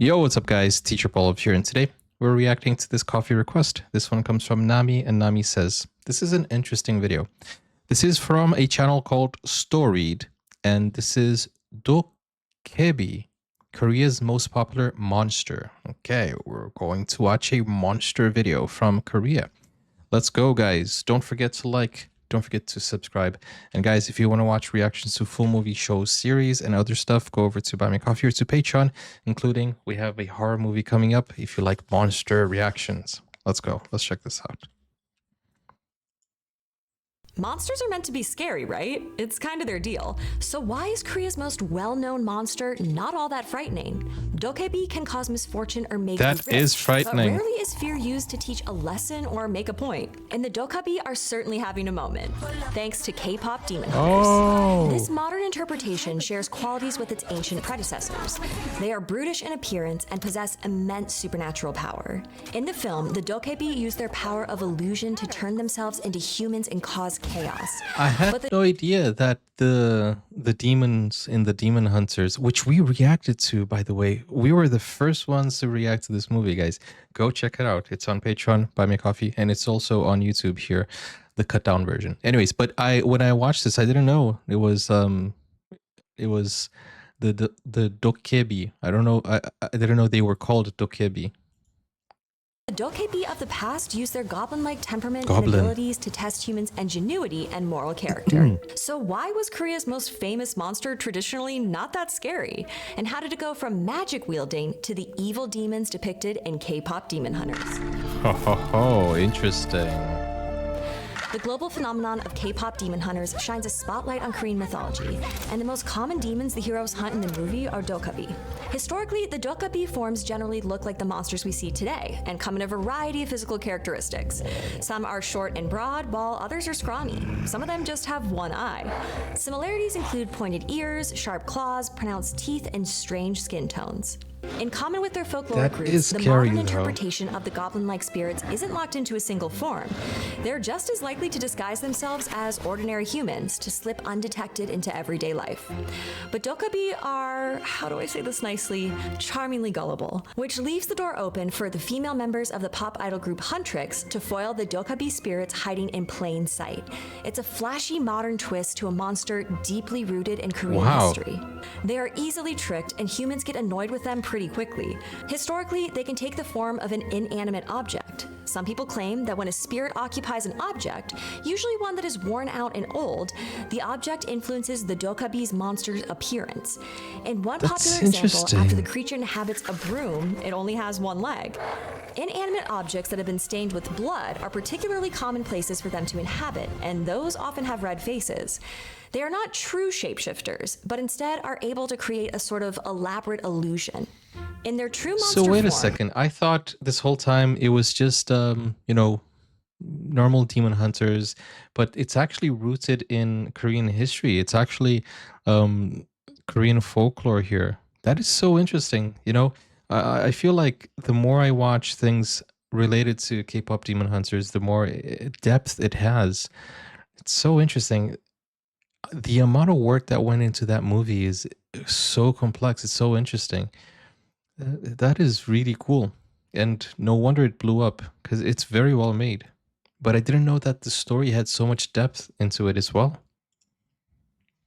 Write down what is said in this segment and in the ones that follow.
Yo, what's up, guys? Teacher Paul up here, and today we're reacting to this coffee request. This one comes from Nami, and Nami says, "This is an interesting video. This is from a channel called Storied, and this is Dokkaebi, Korea's most popular monster." Okay, we're going to watch a monster video from Korea. Let's go, guys. Don't forget to like, don't forget to subscribe. And guys, if you want to watch reactions to full movie shows, series, and other stuff, go over to Buy Me Coffee or to Patreon, including we have a horror movie coming up if you like monster reactions. Let's go. Let's check this out. Monsters are meant to be scary, right? It's kind of their deal. So why is Korea's most well-known monster not all that frightening? Dokkaebi can cause misfortune or make That you is rich, frightening. but rarely is fear used to teach a lesson or make a point. And the Dokkaebi are certainly having a moment, thanks to K-pop demon hunters. Oh. This modern interpretation shares qualities with its ancient predecessors. They are brutish in appearance and possess immense supernatural power. In the film, the Dokkaebi use their power of illusion to turn themselves into humans and cause chaos. I had no idea that the demons in the Demon Hunters, which we reacted to, by the way, we were the first ones to react to this movie, guys. Go check it out. It's on Patreon, Buy Me a Coffee, and it's also on YouTube here, the cut down version. Anyways, but when I watched this, I didn't know it was the Dokkaebi. I don't know. I didn't know they were called Dokkaebi. The Dokkaebi of the past use their goblin-like temperament and abilities to test humans' ingenuity and moral character. So why was Korea's most famous monster traditionally not that scary? And how did it go from magic wielding to the evil demons depicted in K-pop Demon Hunters? Oh, interesting. The global phenomenon of K-pop demon hunters shines a spotlight on Korean mythology, and the most common demons the heroes hunt in the movie are Dokkaebi. Historically, the Dokkaebi forms generally look like the monsters we see today, and come in a variety of physical characteristics. Some are short and broad, while others are scrawny. Some of them just have one eye. Similarities include pointed ears, sharp claws, pronounced teeth, and strange skin tones. In common with their folkloric roots, the modern interpretation of the goblin-like spirits isn't locked into a single form. They're just as likely to disguise themselves as ordinary humans, to slip undetected into everyday life. But Dokkaebi are, how do I say this nicely, charmingly gullible, which leaves the door open for the female members of the pop idol group Huntrix to foil the Dokkaebi spirits hiding in plain sight. It's a flashy modern twist to a monster deeply rooted in Korean history. They are easily tricked, and humans get annoyed with them pretty quickly. Historically, they can take the form of an inanimate object. Some people claim that when a spirit occupies an object, usually one that is worn out and old, the object influences the Dokkaebi's monster's appearance. In one popular example, after the creature inhabits a broom, it only has one leg. Inanimate objects that have been stained with blood are particularly common places for them to inhabit, and those often have red faces. They are not true shapeshifters, but instead are able to create a sort of elaborate illusion. In their true monster So wait a second. I thought this whole time it was just, normal demon hunters, but it's actually rooted in Korean history. It's actually Korean folklore here. That is so interesting. I feel like the more I watch things related to K-pop demon hunters, the more depth it has. It's so interesting. The amount of work that went into that movie is so complex. It's so interesting. That is really cool. And no wonder it blew up, because it's very well made. But I didn't know that the story had so much depth into it as well.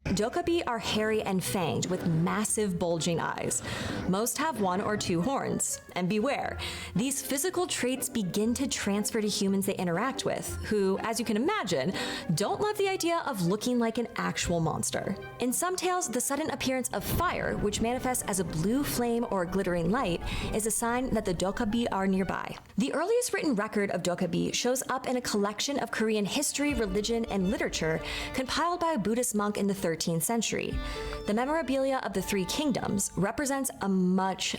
Dokkaebi are hairy and fanged with massive bulging eyes. Most have one or two horns. And beware, these physical traits begin to transfer to humans they interact with, who, as you can imagine, don't love the idea of looking like an actual monster. In some tales, the sudden appearance of fire, which manifests as a blue flame or glittering light, is a sign that the Dokkaebi are nearby. The earliest written record of Dokkaebi shows up in a collection of Korean history, religion, and literature compiled by a Buddhist monk in the 13th century. The memorabilia of the Three Kingdoms represents a much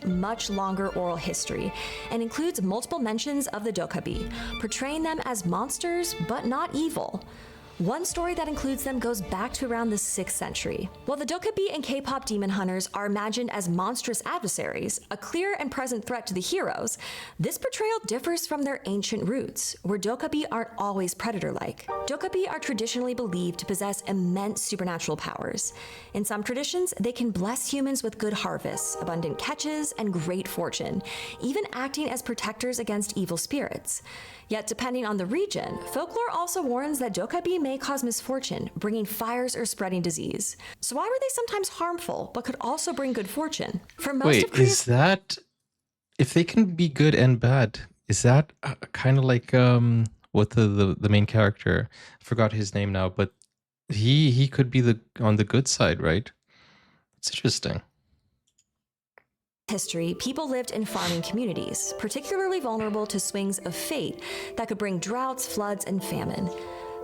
longer oral history and includes multiple mentions of the Dokkaebi, portraying them as monsters but not evil. One story that includes them goes back to around the 6th century. While the Dokkaebi and K-pop demon hunters are imagined as monstrous adversaries, a clear and present threat to the heroes, this portrayal differs from their ancient roots, where Dokkaebi aren't always predator-like. Dokkaebi are traditionally believed to possess immense supernatural powers. In some traditions, they can bless humans with good harvests, abundant catches, and great fortune, even acting as protectors against evil spirits. Yet, depending on the region, folklore also warns that Dokkaebi may cause misfortune, bringing fires or spreading disease. So why were they sometimes harmful, but could also bring good fortune? For most Wait, of Korea's is that if they can be good and bad? Is that kind of like what the main character? I forgot his name now, but he could be on the good side, right? It's interesting. history, people lived in farming communities, particularly vulnerable to swings of fate that could bring droughts, floods, and famine.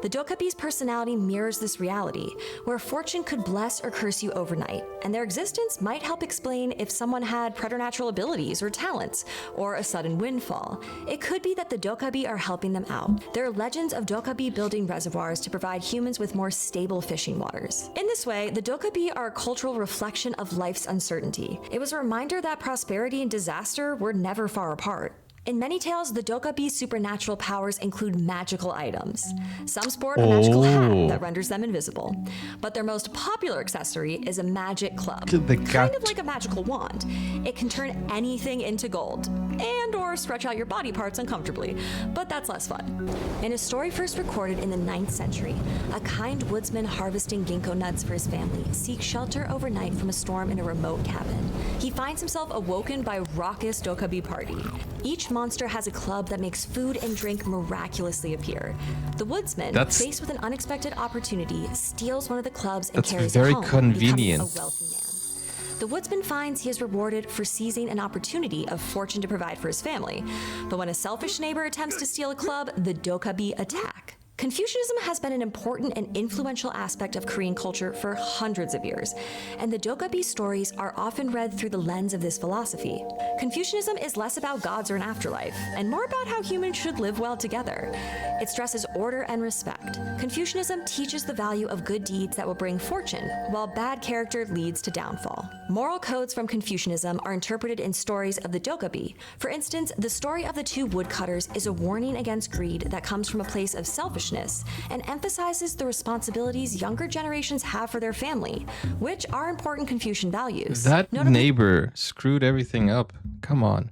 The Dokkaebi's personality mirrors this reality, where fortune could bless or curse you overnight, and their existence might help explain if someone had preternatural abilities or talents, or a sudden windfall. It could be that the Dokkaebi are helping them out. There are legends of Dokkaebi building reservoirs to provide humans with more stable fishing waters. In this way, the Dokkaebi are a cultural reflection of life's uncertainty. It was a reminder that prosperity and disaster were never far apart. In many tales, the Dokkaebi's supernatural powers include magical items. Some sport a magical hat that renders them invisible. But their most popular accessory is a magic club, kind of like a magical wand. It can turn anything into gold, and or stretch out your body parts uncomfortably, but that's less fun. In a story first recorded in the 9th century, a kind woodsman harvesting ginkgo nuts for his family seeks shelter overnight from a storm in a remote cabin. He finds himself awoken by a raucous Dokkaebi party. Each monster has a club that makes food and drink miraculously appear. The woodsman, faced with an unexpected opportunity, steals one of the clubs and carries it home, becoming a wealthy man. The woodsman finds he is rewarded for seizing an opportunity of fortune to provide for his family. But when a selfish neighbor attempts to steal a club, the Dokkaebi attack. Confucianism has been an important and influential aspect of Korean culture for hundreds of years, and the Dokkaebi stories are often read through the lens of this philosophy. Confucianism is less about gods or an afterlife, and more about how humans should live well together. It stresses order and respect. Confucianism teaches the value of good deeds that will bring fortune, while bad character leads to downfall. Moral codes from Confucianism are interpreted in stories of the Dokkaebi. For instance, the story of the two woodcutters is a warning against greed that comes from a place of selfishness and emphasizes the responsibilities younger generations have for their family, which are important Confucian values. That neighbor screwed everything up. Come on.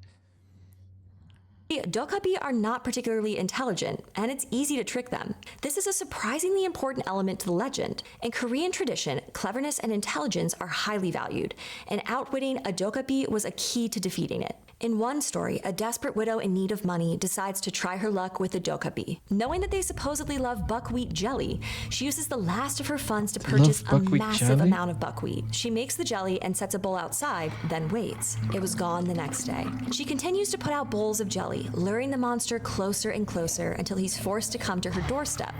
Dokkaebi are not particularly intelligent, and it's easy to trick them. This is a surprisingly important element to the legend. In Korean tradition, cleverness and intelligence are highly valued, and outwitting a Dokkaebi was a key to defeating it. In one story, a desperate widow in need of money decides to try her luck with the Dokkaebi. Knowing that they supposedly love buckwheat jelly, she uses the last of her funds to purchase a massive amount of buckwheat. She makes the jelly and sets a bowl outside, then waits. It was gone the next day. She continues to put out bowls of jelly, luring the monster closer and closer until he's forced to come to her doorstep.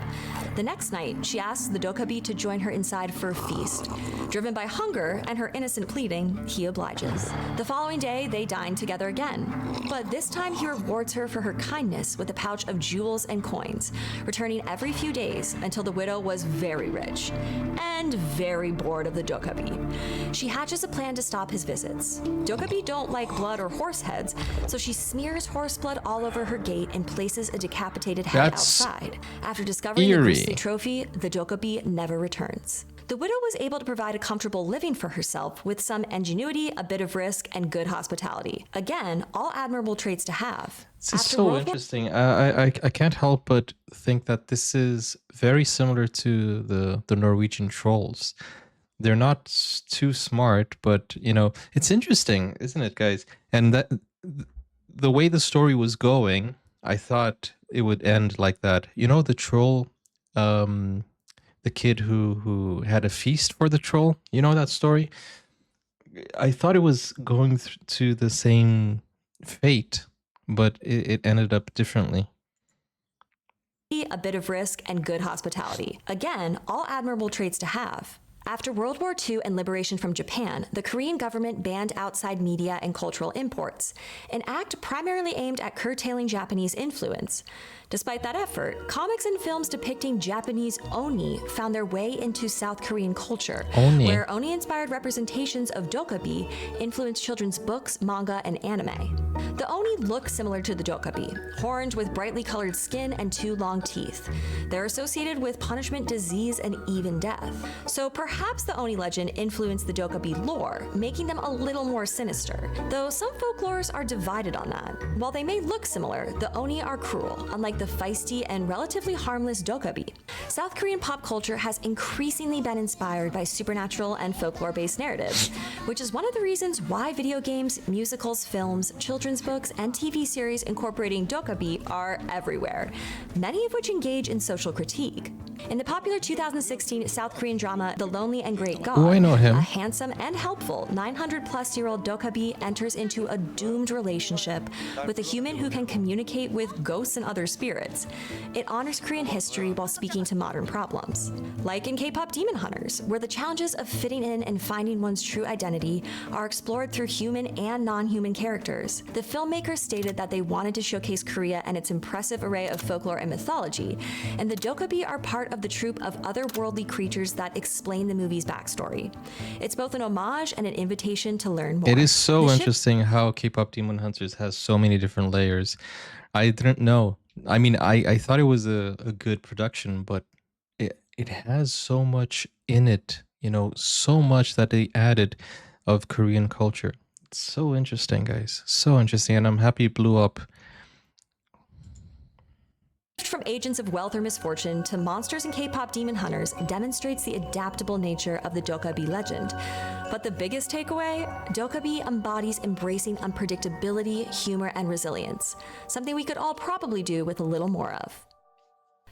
The next night, she asks the Dokkaebi to join her inside for a feast. Driven by hunger and her innocent pleading, he obliges. The following day, they dine together again, but this time he rewards her for her kindness with a pouch of jewels and coins, returning every few days until the widow was very rich and very bored of the Dokkaebi. She hatches a plan to stop his visits. Dokkaebi don't like blood or horse heads, so she smears horse blood all over her gate and places a decapitated head outside. After discovering the grisly trophy, the Dokkaebi never returns. The widow was able to provide a comfortable living for herself with some ingenuity, a bit of risk, and good hospitality. Again, all admirable traits to have. This is so interesting. I can't help but think that this is very similar to the Norwegian trolls. They're not too smart, but you know, it's interesting, isn't it, guys? And that the way the story was going, I thought it would end like that. You know, the troll, the kid who had a feast for the troll. You know that story? I thought it was going to the same fate, but it ended up differently. A bit of risk and good hospitality. Again, all admirable traits to have. After World War II and liberation from Japan, the Korean government banned outside media and cultural imports, an act primarily aimed at curtailing Japanese influence. Despite that effort, comics and films depicting Japanese oni found their way into South Korean culture, where oni-inspired representations of Dokkaebi influenced children's books, manga, and anime. The oni look similar to the Dokkaebi, horned with brightly colored skin and 2 long teeth. They're associated with punishment, disease, and even death. So perhaps the oni legend influenced the Dokkaebi lore, making them a little more sinister. Though some folklores are divided on that. While they may look similar, the oni are cruel, unlike the feisty and relatively harmless Dokkaebi. South Korean pop culture has increasingly been inspired by supernatural and folklore-based narratives, which is one of the reasons why video games, musicals, films, children's books, and TV series incorporating Dokkaebi are everywhere, many of which engage in social critique. In the popular 2016 South Korean drama The Lonely and Great God, I know him. a handsome and helpful 900-plus-year-old Dokkaebi enters into a doomed relationship with a human who can communicate with ghosts and other spirits. It honors Korean history while speaking to modern problems. Like in Kpop Demon Hunters, where the challenges of fitting in and finding one's true identity are explored through human and non-human characters. The filmmakers stated that they wanted to showcase Korea and its impressive array of folklore and mythology, and the Dokkaebi are part of the troupe of otherworldly creatures that explain the movie's backstory. It's both an homage and an invitation to learn more. It is so interesting how K-pop Demon Hunters has so many different layers. I didn't know. I mean, I thought it was a good production, but it has so much in it, you know, so much that they added of Korean culture. It's so interesting, guys. So interesting, and I'm happy it blew up. From agents of wealth or misfortune to monsters and K-pop demon hunters demonstrates the adaptable nature of the Dokkaebi legend. But the biggest takeaway, Dokkaebi embodies embracing unpredictability, humor, and resilience, something we could all probably do with a little more of.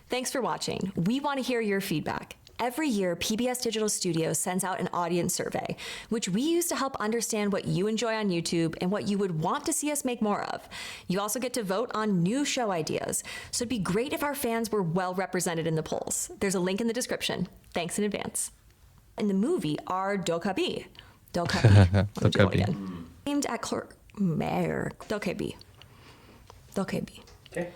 Thanks for watching. We want to hear your feedback. Every year, PBS Digital Studios sends out an audience survey, which we use to help understand what you enjoy on YouTube and what you would want to see us make more of. You also get to vote on new show ideas, so it'd be great if our fans were well represented in the polls. There's a link in the description. Thanks in advance. In the movie are Dokkaebi. Dokkaebi. Named at Dokkaebi. Dokkaebi. Okay.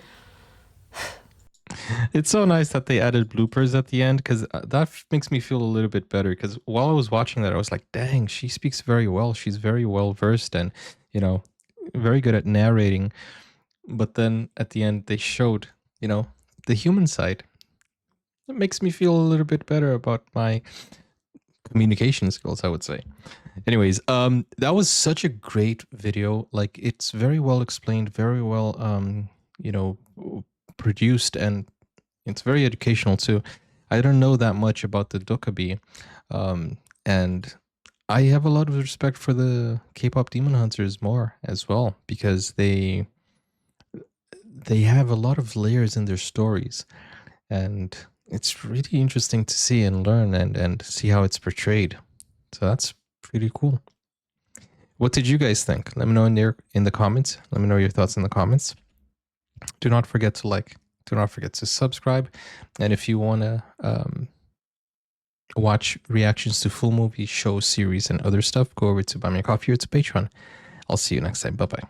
It's so nice that they added bloopers at the end, because that makes me feel a little bit better, because while I was watching that, I was like, dang, she speaks very well. She's very well versed and, you know, very good at narrating. But then at the end, they showed, you know, the human side. It makes me feel a little bit better about my communication skills, I would say. Anyways, that was such a great video. Like, it's very well explained, very well, you know, produced, and it's very educational too. I don't know that much about the Dokkaebi, and I have a lot of respect for the K-pop Demon Hunters more as well, because they have a lot of layers in their stories, and it's really interesting to see and learn and see how it's portrayed. So that's pretty cool. What did you guys think? Let me know in the comments. Let me know your thoughts in the comments. Do not forget to like. Do not forget to subscribe. And if you want to watch reactions to full movie, show, series, and other stuff, go over to Buy Me a Coffee or to Patreon. I'll see you next time. Bye-bye.